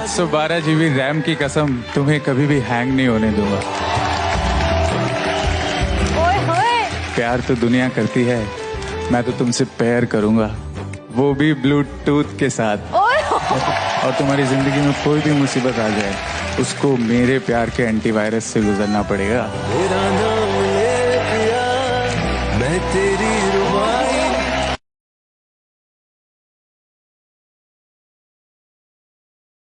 512 GB RAM की कसम, तुम्हें कभी भी हैंग नहीं होने दूंगा। प्यार तो दुनिया करती है, मैं तो तुमसे पेयर करूंगा, वो भी ब्लूटूथ के साथ। और तुम्हारी जिंदगी में कोई भी मुसीबत आ जाए, उसको मेरे प्यार के एंटीवायरस से गुजरना पड़ेगा। तेरा नाम ले पिया, मैं तेरी रुबा